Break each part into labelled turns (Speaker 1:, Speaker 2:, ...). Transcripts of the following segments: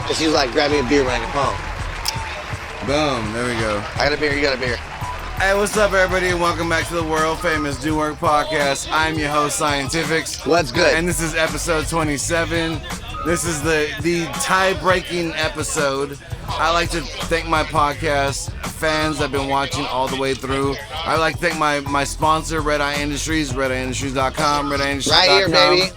Speaker 1: Because he was like, grab me a beer when I get home.
Speaker 2: Boom, there we go.
Speaker 1: I got a beer, you got a beer.
Speaker 2: Hey, what's up, everybody, and welcome back to the world famous Do Work Podcast. I'm your host, Scientifixxx.
Speaker 1: What's good?
Speaker 2: And this is episode 27. This is the tie-breaking episode. I like to thank my podcast fans that have been watching all the way through. I like to thank my sponsor, Red Eye Industries, redeyeindustries.com, redeyeindustries.com.
Speaker 1: Right here, baby.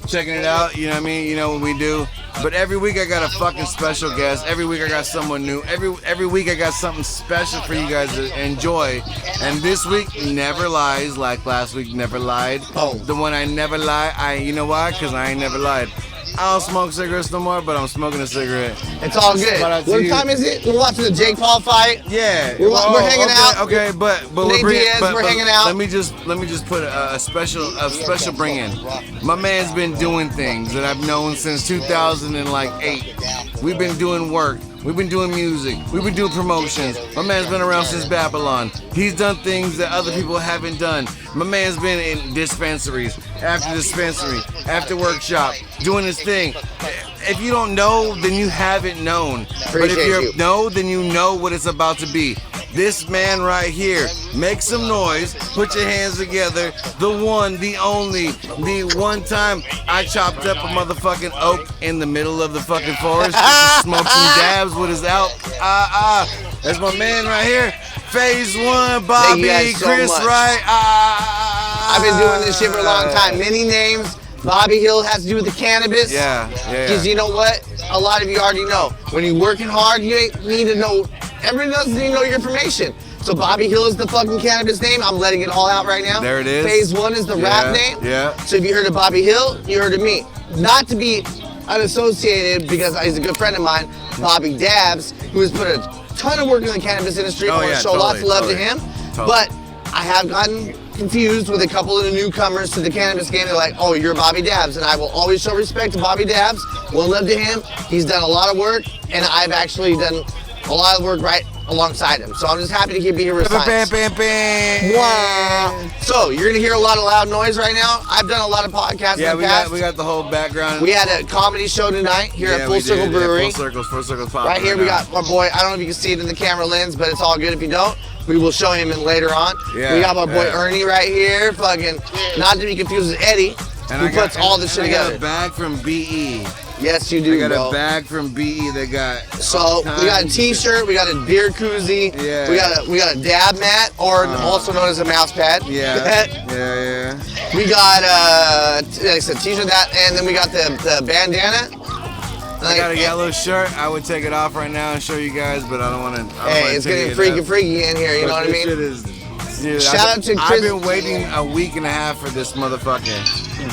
Speaker 2: Checking it out, you know what I mean? You know what we do. But every week I got a fucking special guest. Every week I got someone new. Every week I got something special for you guys to enjoy. And this week never lies, like last week never lied.
Speaker 1: Oh.
Speaker 2: The one I never lie, you know why? Because I ain't never lied. I don't smoke cigarettes no more, but I'm smoking a cigarette.
Speaker 1: It's all good. What time is it? We're watching the Jake Paul fight.
Speaker 2: Yeah.
Speaker 1: We're hanging out.
Speaker 2: Okay, but
Speaker 1: Nate we're hanging out.
Speaker 2: Let me just put a special bring in. My man's been doing things that I've known since 2008. We've been doing work. We've been doing music. We've been doing promotions. My man's been around since Babylon. He's done things that other people haven't done. My man's been in dispensaries, after workshop, doing his thing. If you don't know, then you haven't known. But if you know, then you know what it's about to be. This man right here, make some noise, put your hands together. The one, the only, the one time I chopped up a motherfucking oak in the middle of the fucking forest just to smoke some dabs with his out. That's my man right here. Phase One, Bobby,
Speaker 1: so
Speaker 2: Chris,
Speaker 1: much.
Speaker 2: right?
Speaker 1: I've been doing this shit for a long time. Many names. Bobby Hill has to do with the cannabis.
Speaker 2: Yeah.
Speaker 1: Because you know what? A lot of you already know. When you're working hard, you ain't need to know. Everyone doesn't need to know your information. So Bobby Hill is the fucking cannabis name. I'm letting it all out right now.
Speaker 2: There it is.
Speaker 1: Phase One is the rap name.
Speaker 2: Yeah.
Speaker 1: So if you heard of Bobby Hill, you heard of me. Not to be unassociated, because he's a good friend of mine, Bobby Dabs, who has put a ton of work in the cannabis industry. I want to show lots of love to him. But I have gotten confused with a couple of the newcomers to the cannabis game. They're like, oh, you're Bobby Dabs. And I will always show respect to Bobby Dabs. One love to him. He's done a lot of work, and I've actually done a lot of work right alongside him. So I'm just happy to be here with Science. Wow. So you're going to hear a lot of loud noise right now. I've done a lot of podcasts in the past.
Speaker 2: We got the whole background.
Speaker 1: We had a comedy show tonight here at Full Circle Brewery.
Speaker 2: Full Circle's popping
Speaker 1: right here we got our boy. I don't know if you can see it in the camera lens, but it's all good if you don't. We will show him in later on. Yeah, we got my boy Ernie right here, fucking, not to be confused with Eddie, who puts all this shit together.
Speaker 2: I got a bag from BE.
Speaker 1: Yes, you do,
Speaker 2: I got
Speaker 1: bro.
Speaker 2: a bag from BE. They got.
Speaker 1: So we got a T-shirt, we got a beer koozie, we got a dab mat, or also known as a mouse pad.
Speaker 2: Yeah.
Speaker 1: We got like I said, T-shirt, that, and then we got the bandana.
Speaker 2: I got a yellow shirt. I would take it off right now and show you guys, but I don't want to.
Speaker 1: Hey, it's getting freaky in here. You know what I mean?
Speaker 2: Dude,
Speaker 1: shout out to Chris.
Speaker 2: I've been waiting a week and a half for this motherfucker.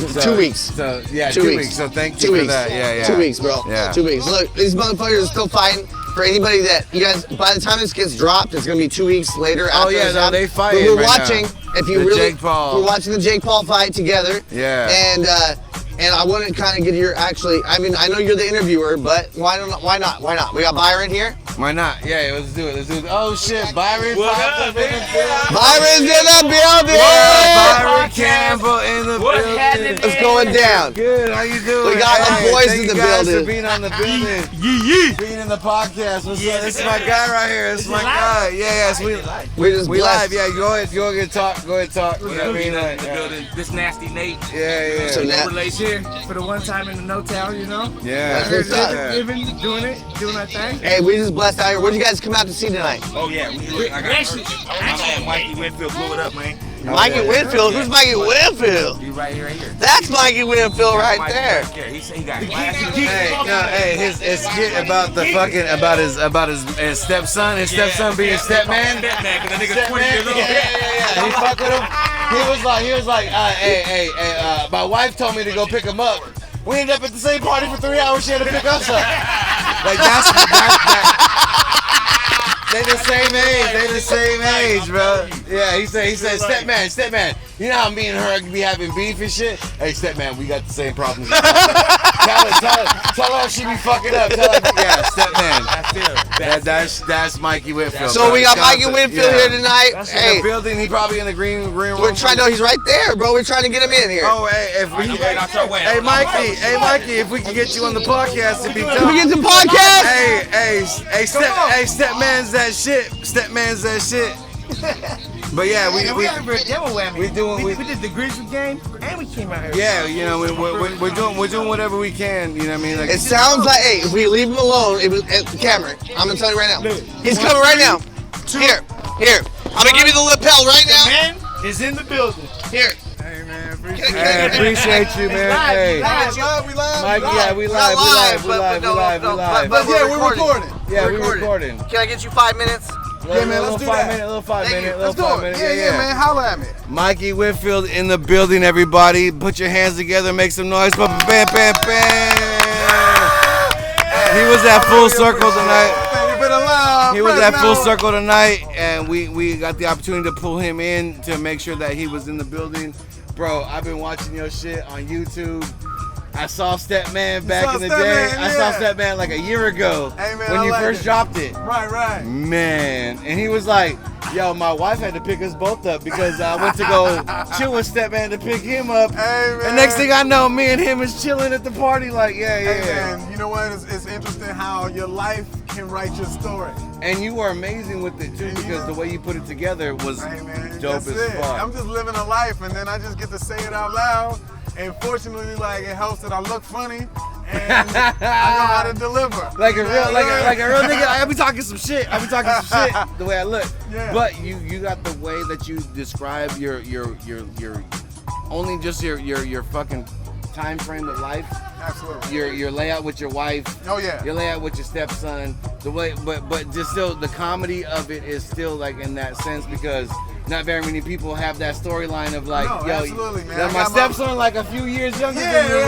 Speaker 1: So, 2 weeks.
Speaker 2: So yeah, 2 weeks. So thank you for that. Yeah.
Speaker 1: 2 weeks, bro.
Speaker 2: Yeah.
Speaker 1: 2 weeks. Look, these motherfuckers are still fighting. For anybody that you guys, by the time this gets dropped, it's gonna be 2 weeks later.
Speaker 2: Oh yeah, no, they fight.
Speaker 1: But we're watching. If you really, we're watching the Jake Paul fight together.
Speaker 2: Yeah.
Speaker 1: And I want to kind of get your I mean, I know you're the interviewer, but why not? We got Byron here.
Speaker 2: Why not? Yeah, let's do it. Oh shit, Byron popped up in the building.
Speaker 1: Byron's in the building.
Speaker 2: Byron Campbell in the building.
Speaker 1: What's going down?
Speaker 2: Good. How you doing?
Speaker 1: We got my boys in the building.
Speaker 2: Thank you guys for being on the building. Being in the podcast. What's up? This is my guy right here. This is my guy. Yes, we live. Yeah, go ahead talk. You know what I mean?
Speaker 3: This nasty Nate.
Speaker 2: Yeah.
Speaker 1: So
Speaker 3: no relation for the one time in the no town, you know?
Speaker 2: Yeah.
Speaker 3: Living, doing our thing.
Speaker 1: Hey, we just blessed out here. What did you guys come out to see tonight?
Speaker 3: Oh yeah, I got actually, Mike E. Winfield blew it up, man.
Speaker 1: Mikey Winfield? Who's Mikey Winfield?
Speaker 3: You right here.
Speaker 1: That's Mikey Winfield right there.
Speaker 3: He said he got glasses.
Speaker 2: Hey, his skit about the fucking about his stepson, being stepman.
Speaker 3: Stepman, 'cause that nigga 20 years old.
Speaker 2: Yeah. He fucked with him. He was like, hey, my wife told me to go pick him up. We ended up at the same party for 3 hours. She had to pick us up. Like that's they the same age, bro. Yeah, he said, stepman. You know how me and her be having beef and shit? Hey, stepman, we got the same problems. Tell Tell her she be fucking up. Tell her, yeah, Stepman. That's Mikey Winfield.
Speaker 1: So we got Mikey Winfield here tonight.
Speaker 2: Hey, in the building. He probably in the green room.
Speaker 1: We're trying to. He's right there, bro. We're trying to get him in here.
Speaker 2: Oh, hey, Mikey, if we can get you on the podcast, it'd be dope.
Speaker 1: Can we get the podcast?
Speaker 2: Hey, Stepman's that shit. But yeah, we
Speaker 3: did the Grizzly game and we came out here.
Speaker 2: Yeah, you know, we're doing whatever we can. You know what I mean? Like,
Speaker 1: it sounds like, hey, if we leave him alone, Cameron, I'm gonna tell you right now, he's coming right now. Here, I'm gonna give you the lapel right now.
Speaker 3: The man is in the building.
Speaker 1: Here.
Speaker 2: Hey man, appreciate you, man. Hey,
Speaker 3: we live.
Speaker 2: Mikey, yeah, we live.
Speaker 1: But yeah, we're recording.
Speaker 2: Yeah, we're recording.
Speaker 1: Can I get you 5 minutes?
Speaker 2: Yeah, man, let's do that. Little five minute. Yeah,
Speaker 3: man, holla at me.
Speaker 2: Mikey Winfield in the building, everybody. Put your hands together, make some noise. Bam, bam, bam. He was at Full Circle tonight. He was at Full Circle tonight, and we got the opportunity to pull him in to make sure that he was in the building. Bro, I've been watching your shit on YouTube. I saw Stepman back in the day. I saw Stepman like a year ago when you first dropped it.
Speaker 3: Right.
Speaker 2: Man, and he was like, yo, my wife had to pick us both up because I went to go chill with Stepman to pick him up. And next thing I know, me and him is chilling at the party like, yeah.
Speaker 3: Hey, man, you know what? It's interesting how your life can write your story.
Speaker 2: And you were amazing with it too because the way you put it together was dope as fuck.
Speaker 3: I'm just living a life and then I just get to say it out loud. And fortunately, like, it helps that I look funny and I know how to deliver.
Speaker 2: Like a real nigga. I be talking some shit. The way I look.
Speaker 3: Yeah.
Speaker 2: But you got the way that you describe your only just your fucking time frame with life.
Speaker 3: Absolutely.
Speaker 2: Your layout with your wife.
Speaker 3: Oh yeah.
Speaker 2: Your layout with your stepson. The way, but just still the comedy of it is still like in that sense because not very many people have that storyline of like,
Speaker 3: absolutely, man.
Speaker 2: My stepson like a few years younger than me,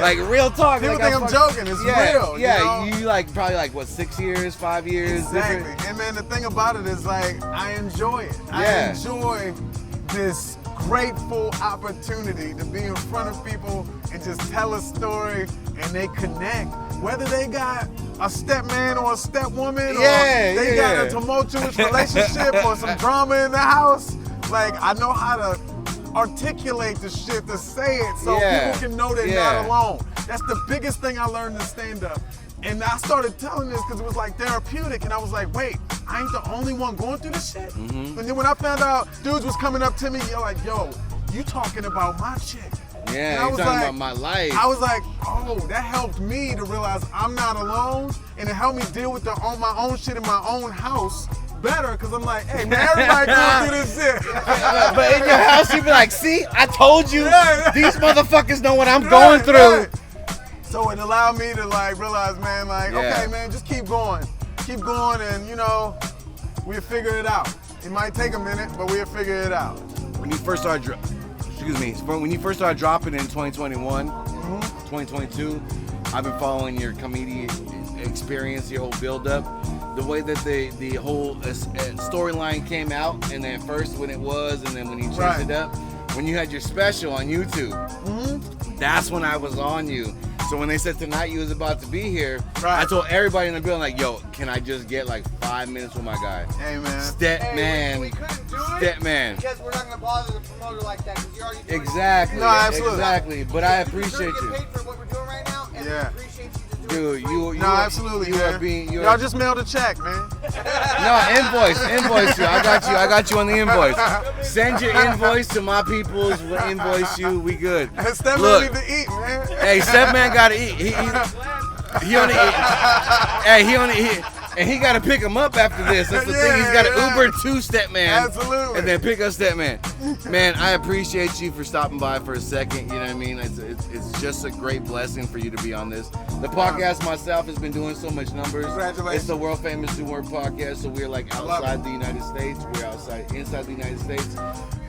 Speaker 2: like real talk.
Speaker 3: People
Speaker 2: like,
Speaker 3: think I'm joking. It's real.
Speaker 2: Yeah,
Speaker 3: you know?
Speaker 2: you like probably like what 6 years, 5 years.
Speaker 3: Exactly.
Speaker 2: Different.
Speaker 3: And man, the thing about it is like I enjoy it. I enjoy this grateful opportunity to be in front of people and just tell a story and they connect. Whether they got a stepman or a stepwoman or they got a tumultuous relationship or some drama in the house, like I know how to articulate the shit to say it so people can know they're not alone. That's the biggest thing I learned in stand-up. And I started telling this because it was like therapeutic and I was like, wait, I ain't the only one going through this shit? And then when I found out dudes was coming up to me, you're like, yo, you talking about my chick.
Speaker 2: Yeah, you're talking about my life.
Speaker 3: I was like, oh, that helped me to realize I'm not alone and it helped me deal with my own shit in my own house better because I'm like, hey man, everybody going through this shit.
Speaker 2: But in your house, you be like, see, I told you, these motherfuckers know what I'm going through.
Speaker 3: So it allowed me to like realize, man, like, okay, man, just keep going, and you know, we'll figure it out. It might take a minute, but we'll figure it out.
Speaker 2: When you first started, when you first started dropping in 2021, 2022, I've been following your comedian experience, your whole build-up, the way that the whole storyline came out, and then first when it was, and then when you changed it up, when you had your special on YouTube, that's when I was on you. So when they said tonight you was about to be here, I told everybody in the building, like, yo, can I just get like 5 minutes with my guy?
Speaker 3: Hey, man.
Speaker 2: Stepman.
Speaker 1: We couldn't do it
Speaker 2: Stepman.
Speaker 1: because we're not going to bother the promoter like that because you're already doing
Speaker 2: Exactly.
Speaker 3: No, absolutely.
Speaker 2: Exactly. But I appreciate you.
Speaker 1: You're going to get paid for what we're doing right now, and we appreciate you to do
Speaker 2: Dude, you
Speaker 3: absolutely,
Speaker 2: you are being,
Speaker 3: y'all just mailed a check, man.
Speaker 2: No, invoice you. I got you on the invoice. Send your invoice to my peoples. We'll invoice you. We good.
Speaker 3: Stepman need to eat, man.
Speaker 2: Hey, Stepman gotta eat. He only eat. Hey, and he gotta pick him up after this. That's the thing. He's gotta Uber to Stepman.
Speaker 3: Absolutely.
Speaker 2: And then pick up Stepman. Man, I appreciate you for stopping by for a second. You know what I mean? It's just a great blessing for you to be on this. The podcast myself has been doing so much numbers.
Speaker 3: Congratulations.
Speaker 2: It's the world famous Do Work podcast. So we're like outside the United States. We're inside the United States.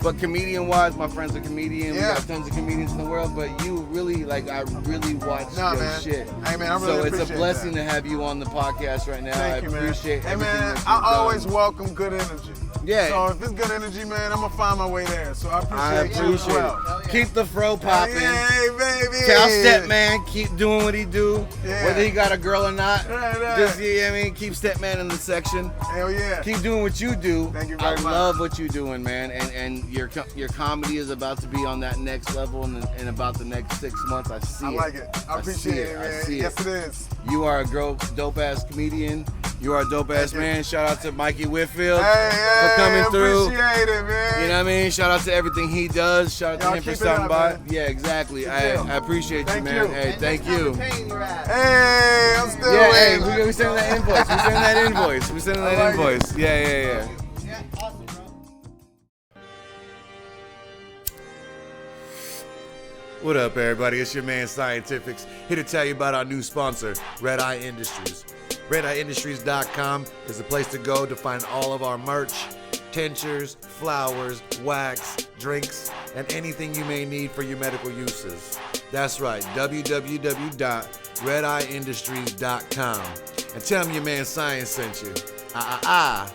Speaker 2: But comedian-wise, my friends are comedians. We got tons of comedians in the world. But you really, I really watch your shit.
Speaker 3: Hey, man, I really appreciate
Speaker 2: it's a blessing to have you on the podcast right now.
Speaker 3: Thank you, man.
Speaker 2: Appreciate
Speaker 3: Hey, man, I always welcome good energy.
Speaker 2: Yeah.
Speaker 3: So if it's good energy, man, I'm gonna find my way there. So I appreciate you as well.
Speaker 2: Keep the fro popping.
Speaker 3: Hey, baby.
Speaker 2: Tell Stepman, keep doing what he do.
Speaker 3: Yeah.
Speaker 2: Whether he got a girl or not.
Speaker 3: Right.
Speaker 2: Just, you know what I mean? Keep Stepman in the section.
Speaker 3: Hell yeah.
Speaker 2: Keep doing what you do.
Speaker 3: Thank you very much.
Speaker 2: I love what you're doing, man. And your comedy is about to be on that next level in about the next 6 months. I see it.
Speaker 3: I like it. I appreciate it, man.
Speaker 2: I see
Speaker 3: Yes, it is.
Speaker 2: You are a dope-ass comedian. You are a dope-ass man. Shout out to Mikey Winfield
Speaker 3: for
Speaker 2: coming through.
Speaker 3: Appreciate it, man.
Speaker 2: You know what I mean? Shout out to everything he does. Shout out to him for stopping by.
Speaker 3: Man.
Speaker 2: Yeah, exactly. I appreciate you, man.
Speaker 3: You.
Speaker 2: Hey, thank you.
Speaker 3: Hey, I'm still
Speaker 2: Hey,
Speaker 3: waiting.
Speaker 2: we sending that invoice. We sending that invoice. Yeah.
Speaker 1: Yeah, awesome, bro.
Speaker 4: What up, everybody? It's your man Scientifixxx, here to tell you about our new sponsor, Red Eye Industries. RedEyeIndustries.com is the place to go to find all of our merch, tinctures, flowers, wax, drinks, and anything you may need for your medical uses. That's right, www.redeyeindustries.com. And tell them your man Science sent you. Ah.